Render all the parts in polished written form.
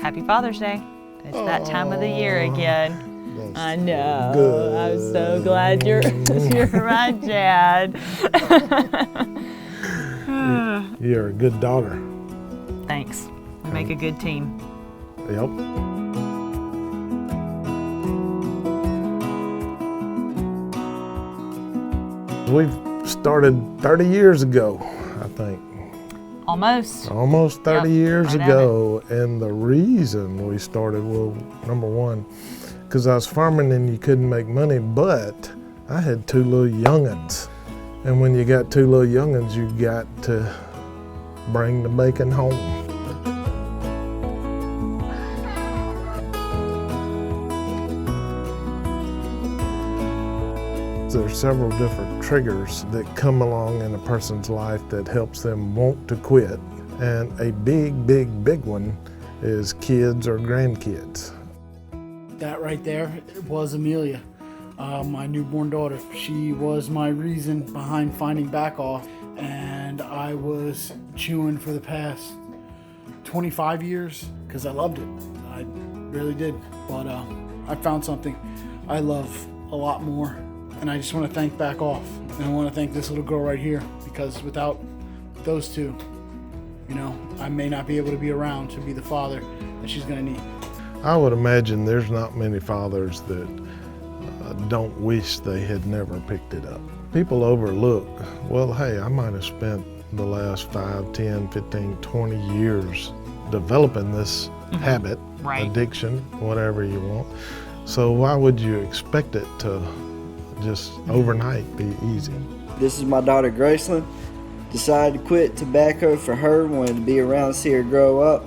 Happy Father's Day. It's that time of the year again. I know. Good. I'm so glad you're my dad. You're a good daughter. Thanks. We make a good team. Yep. We've started 30 years ago, I think. Almost. Almost 30 Yep, years right ago. And the reason we started, well, number one, because I was farming and you couldn't make money, but I had two little young'uns. And when you got two little young'uns, you got to bring the bacon home. There's several different triggers that come along in a person's life that helps them want to quit. And a big one is kids or grandkids. That right there was Amelia, my newborn daughter. She was my reason behind finding BaccOff, and I was chewing for the past 25 years because I loved it. I really did. But I found something I love a lot more, and I just want to thank BaccOff, and I want to thank this little girl right here, because without those two, you know, I may not be able to be around to be the father that she's going to need. I would imagine there's not many fathers that don't wish they had never picked it up. People overlook, well, hey, I might have spent the last 5, 10, 15, 20 years developing this habit, Right. addiction, whatever you want. So why would you expect it to just overnight be easy? This is my daughter Graceland. Decided to quit tobacco for her, wanted to be around, see her grow up.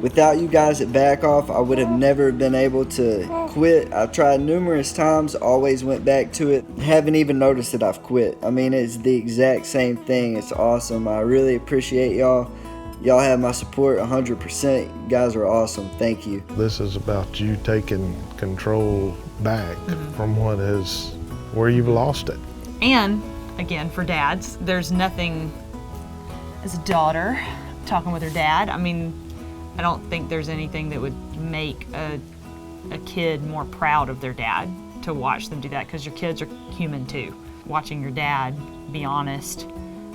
Without you guys at BaccOff, I would have never been able to quit. I've tried numerous times, always went back to it. Haven't even noticed that I've quit. I mean, it's the exact same thing. It's awesome. I really appreciate y'all. Y'all have my support 100%. You guys are awesome. Thank you. This is about you taking control back from where you've lost it. And again, for dads, there's nothing as a daughter talking with her dad. I mean, I don't think there's anything that would make a kid more proud of their dad to watch them do that, because your kids are human too. Watching your dad be honest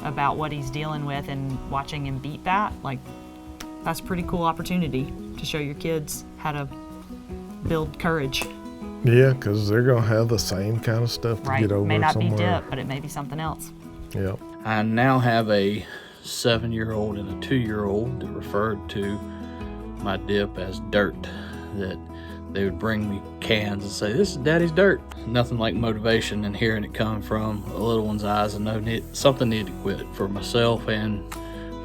about what he's dealing with and watching him beat that, like, that's a pretty cool opportunity to show your kids how to build courage. Yeah, because they're going to have the same kind of stuff to Right. get over May not somewhere. be dip, but it may be something else. Yep. I now have a 7-year-old and a 2-year-old that referred to my dip as dirt, that they would bring me cans and say, "This is Daddy's dirt." Nothing like motivation and hearing it come from a little one's eyes, and know something needed to quit for myself and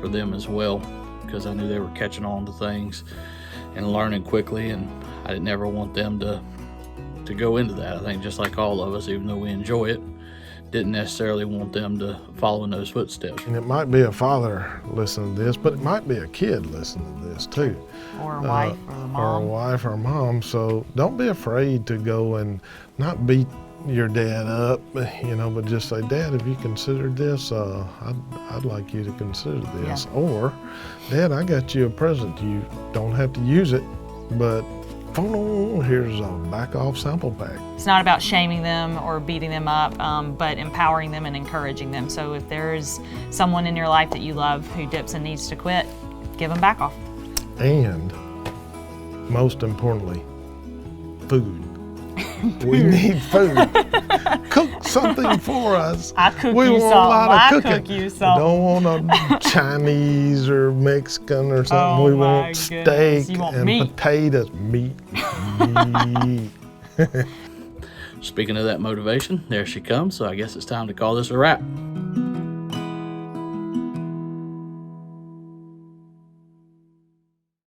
for them as well, because I knew they were catching on to things and learning quickly, and I didn't ever want them to go into that. I think just like all of us, even though we enjoy it, didn't necessarily want them to follow in those footsteps. And it might be a father listening to this, but it might be a kid listening to this too. Or a wife, or a mom. Or a wife or a mom. So don't be afraid to go and not beat your dad up, you know, but just say, "Dad, have you considered this? I'd like you to consider this." Yeah. Or, "Dad, I got you a present. You don't have to use it, but here's a BaccOff sample pack." It's not about shaming them or beating them up, but empowering them and encouraging them. So if there's someone in your life that you love who dips and needs to quit, give them BaccOff. And most importantly, food. We need food. Cook something for us. I cook we you want something. a lot of I cooking. cook you We something. don't want a Chinese or Mexican or something. Oh we my want goodness. steak You want and meat. potatoes. Meat. Speaking of that motivation, there she comes, so I guess it's time to call this a wrap.